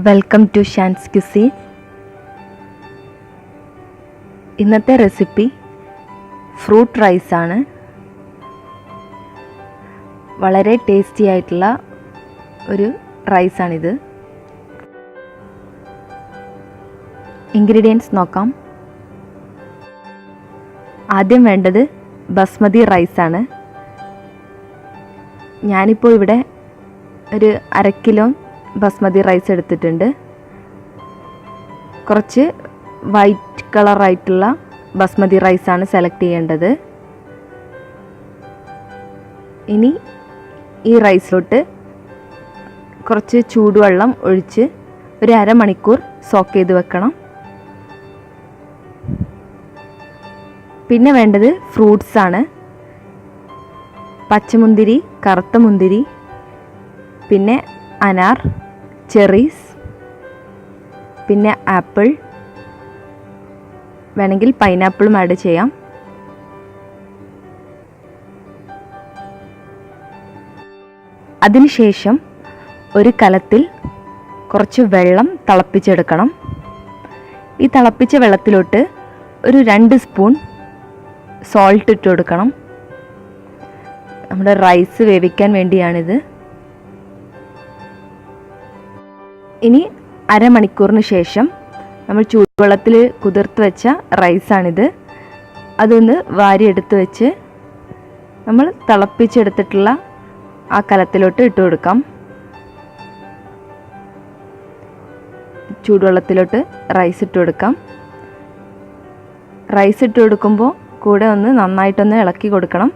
Welcome to Shaan's cuisine. ഇന്നത്തെ recipe fruit റൈസാണ്. വളരെ ടേസ്റ്റി ആയിട്ടുള്ള ഒരു റൈസാണിത്. ഇൻഗ്രീഡിയൻസ് നോക്കാം. ആദ്യം വേണ്ടത് ബസ്മതി റൈസാണ്. ഞാനിപ്പോൾ ഇവിടെ ഒരു 1/2 കിലോ ബസ്മതി റൈസ് എടുത്തിട്ടുണ്ട്. കുറച്ച് വൈറ്റ് കളറായിട്ടുള്ള ബസ്മതി റൈസാണ് സെലക്ട് ചെയ്യേണ്ടത്. ഇനി ഈ റൈസിലോട്ട് കുറച്ച് ചൂടുവെള്ളം ഒഴിച്ച് ഒരു 1/2 മണിക്കൂർ സോക്ക് ചെയ്ത് വെക്കണം. പിന്നെ വേണ്ടത് ഫ്രൂട്ട്സാണ്. പച്ചമുന്തിരി, കറുത്ത മുന്തിരി, പിന്നെ അനാർ, ചെറീസ്, പിന്നെ ആപ്പിൾ, വേണമെങ്കിൽ പൈനാപ്പിളും ആഡ് ചെയ്യാം. അതിനുശേഷം ഒരു കലത്തിൽ കുറച്ച് വെള്ളം തിളപ്പിച്ചെടുക്കണം. ഈ തിളപ്പിച്ച വെള്ളത്തിലോട്ട് ഒരു 2 സ്പൂൺ സോൾട്ട് ഇട്ട് കൊടുക്കണം. നമ്മുടെ റൈസ് വേവിക്കാൻ വേണ്ടിയാണിത്. ഇനി 1/2 മണിക്കൂറിന് ശേഷം നമ്മൾ ചൂടുവെള്ളത്തിൽ കുതിർത്ത് വെച്ച റൈസാണിത്. അതൊന്ന് വാരിയെടുത്ത് വെച്ച് നമ്മൾ തിളപ്പിച്ചെടുത്തിട്ടുള്ള ആ കലത്തിലോട്ട് ഇട്ട് കൊടുക്കാം. ചൂടുവെള്ളത്തിലോട്ട് റൈസ് ഇട്ട് കൊടുക്കാം. റൈസ് ഇട്ട് കൊടുക്കുമ്പോൾ കൂടെ ഒന്ന് നന്നായിട്ടൊന്ന് ഇളക്കി കൊടുക്കണം,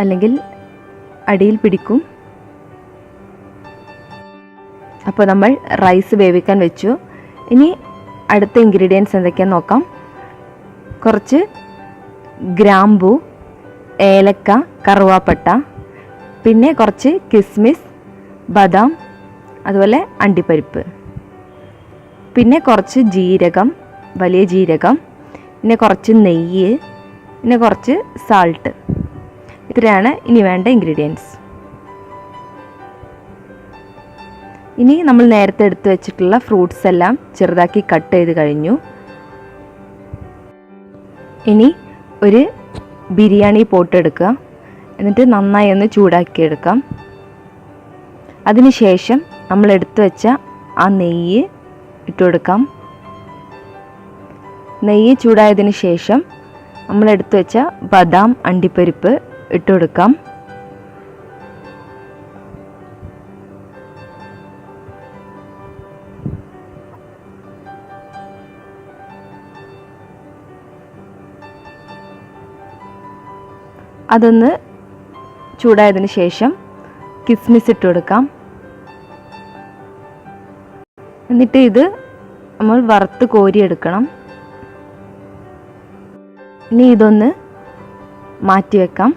അല്ലെങ്കിൽ അടിയിൽ പിടിക്കും. അപ്പോൾ നമ്മൾ റൈസ് വേവിക്കാൻ വെച്ചു. ഇനി അടുത്ത ഇൻഗ്രീഡിയൻസ് എന്തൊക്കെയാണെന്ന് നോക്കാം. കുറച്ച് ഗ്രാമ്പൂ, ഏലക്ക, കറുവാപ്പട്ട, പിന്നെ കുറച്ച് കിസ്മിസ്, ബദാം, അതുപോലെ അണ്ടിപ്പരിപ്പ്, പിന്നെ കുറച്ച് ജീരകം, വലിയ ജീരകം, പിന്നെ കുറച്ച് നെയ്യ്, പിന്നെ കുറച്ച് സാൾട്ട്. ഇത്രയാണ് ഇനി വേണ്ട ഇൻഗ്രീഡിയൻസ്. ഇനി നമ്മൾ നേരത്തെ എടുത്ത് വെച്ചിട്ടുള്ള ഫ്രൂട്ട്സ് എല്ലാം ചെറുതാക്കി കട്ട് ചെയ്ത് കഴിഞ്ഞു. ഇനി ഒരു ബിരിയാണി പോട്ട് എടുക്കുക. എന്നിട്ട് നന്നായി ഒന്ന് ചൂടാക്കി എടുക്കാം. അതിനുശേഷം നമ്മൾ എടുത്തു വെച്ച ആ നെയ്യ് ഇട്ട് കൊടുക്കാം. നെയ്യ് ചൂടായതിന് ശേഷം നമ്മൾ എടുത്തു വെച്ച ബദാം, അണ്ടിപ്പരിപ്പ് ഇട്ട് കൊടുക്കാം. അതൊന്ന് ചൂടായതിന് ശേഷം കിസ്മിസ് ഇട്ട് കൊടുക്കാം. എന്നിട്ട് ഇത് നമ്മൾ വറുത്ത് കോരിയെടുക്കണം. ഇനി ഇതൊന്ന് മാറ്റി വെക്കാം.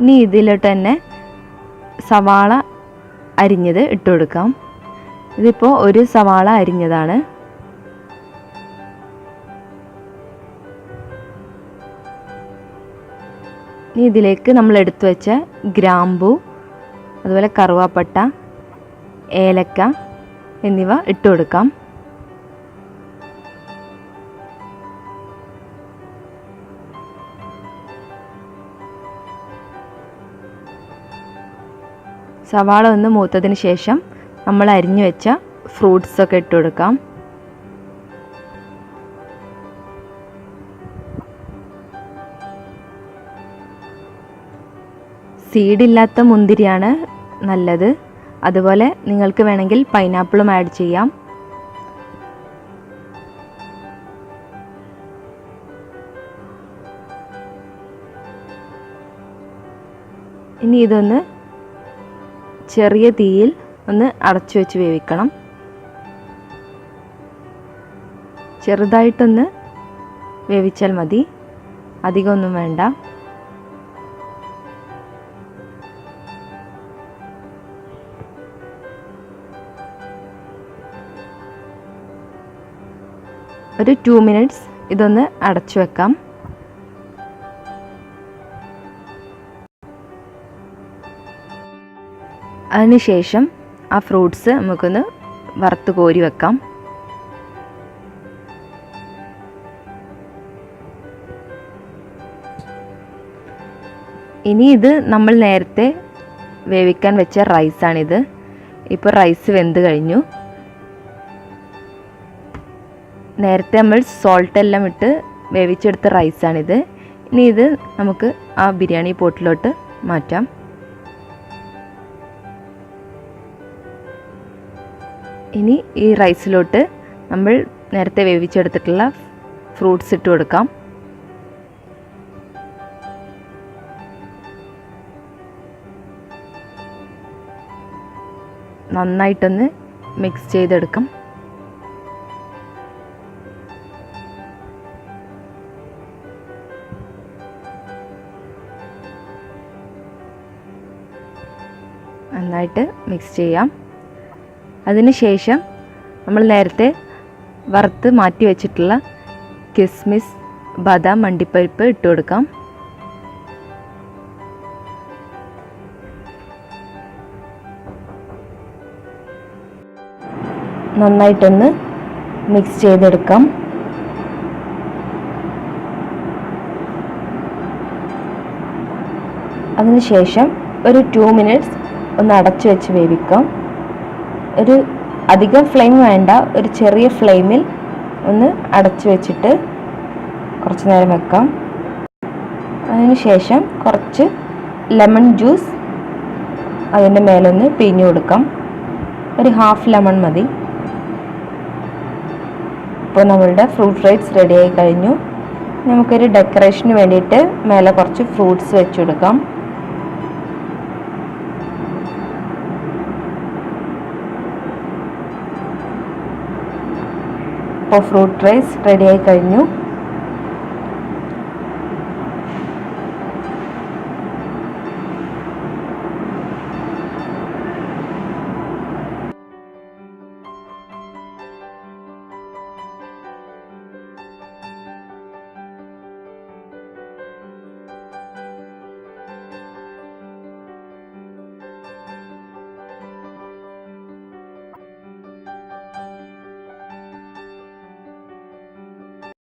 ഇനി ഇതിലോട്ട് തന്നെ സവാള അരിഞ്ഞത് ഇട്ട് കൊടുക്കാം. ഇതിപ്പോൾ ഒരു സവാള അരിഞ്ഞതാണ്. ഇനി ഇതിലേക്ക് നമ്മൾ എടുത്തു വെച്ച ഗ്രാമ്പൂ, അതുപോലെ കറുവാപ്പട്ട, ഏലക്ക എന്നിവ ഇട്ട് കൊടുക്കാം. സവാള ഒന്ന് മൂത്തതിന് ശേഷം നമ്മൾ അരിഞ്ഞു വെച്ച ഫ്രൂട്ട്സൊക്കെ ഇട്ട് കൊടുക്കാം. സീഡില്ലാത്ത മുന്തിരിയാണ് നല്ലത്. അതുപോലെ നിങ്ങൾക്ക് വേണമെങ്കിൽ പൈനാപ്പിളും ആഡ് ചെയ്യാം. ഇനി ഇതൊന്ന് ചെറിയ തീയിൽ ഒന്ന് അടച്ചു വെച്ച് വേവിക്കണം. ചെറുതായിട്ടൊന്ന് വേവിച്ചാൽ മതി, അധികമൊന്നും വേണ്ട. ഒരു 2 മിനിറ്റ്സ് ഇതൊന്ന് അടച്ചു വെക്കാം. അതിനുശേഷം ആ ഫ്രൂട്ട്സ് നമുക്കൊന്ന് വറുത്ത് കോരി വെക്കാം. ഇനി ഇത് നമ്മൾ നേരത്തെ വേവിക്കാൻ വെച്ച റൈസാണിത്. ഇപ്പോൾ റൈസ് വെന്ത് കഴിഞ്ഞു. നേരത്തെ നമ്മൾ സോൾട്ടെല്ലാം ഇട്ട് വേവിച്ചെടുത്ത റൈസാണിത്. ഇനി ഇത് നമുക്ക് ആ ബിരിയാണി പോട്ടിലോട്ട് മാറ്റാം. ഇനി ഈ റൈസിലോട്ട് നമ്മൾ നേരത്തെ വേവിച്ചെടുത്തിട്ടുള്ള ഫ്രൂട്ട്സ് ഇട്ട് കൊടുക്കാം. നന്നായിട്ടൊന്ന് മിക്സ് ചെയ്തെടുക്കാം. നന്നായിട്ട് മിക്സ് ചെയ്യാം. അതിനുശേഷം നമ്മൾ നേരത്തെ വറുത്ത് മാറ്റി വെച്ചിട്ടുള്ള കിസ്മിസ്, ബദാം, അണ്ടിപ്പരിപ്പ് ഇട്ട് കൊടുക്കാം. നന്നായിട്ടൊന്ന് മിക്സ് ചെയ്തെടുക്കാം. അതിനുശേഷം ഒരു 2 മിനിറ്റ്സ് ഒന്ന് അടച്ചു വെച്ച് വേവിക്കാം. ഒരു അധികം ഫ്ലെയിം വേണ്ട, ഒരു ചെറിയ ഫ്ലെയിമിൽ ഒന്ന് അടച്ചു വെച്ചിട്ട് കുറച്ച് നേരം വെക്കാം. അതിനുശേഷം കുറച്ച് ലെമൺ ജ്യൂസ് അതിൻ്റെ മേലൊന്ന് പിഴിഞ്ഞു കൊടുക്കാം. ഒരു ഹാഫ് ലെമൺ മതി. ഇപ്പോൾ നമ്മളുടെ ഫ്രൂട്ട് റൈസ് റെഡിയായി കഴിഞ്ഞു. നമുക്കൊരു ഡെക്കറേഷന് വേണ്ടിയിട്ട് മേലെ കുറച്ച് ഫ്രൂട്ട്സ് വെച്ച് കൊടുക്കാം. അപ്പോൾ ഫ്രൂട്ട് റൈസ് റെഡിയായി കഴിഞ്ഞു.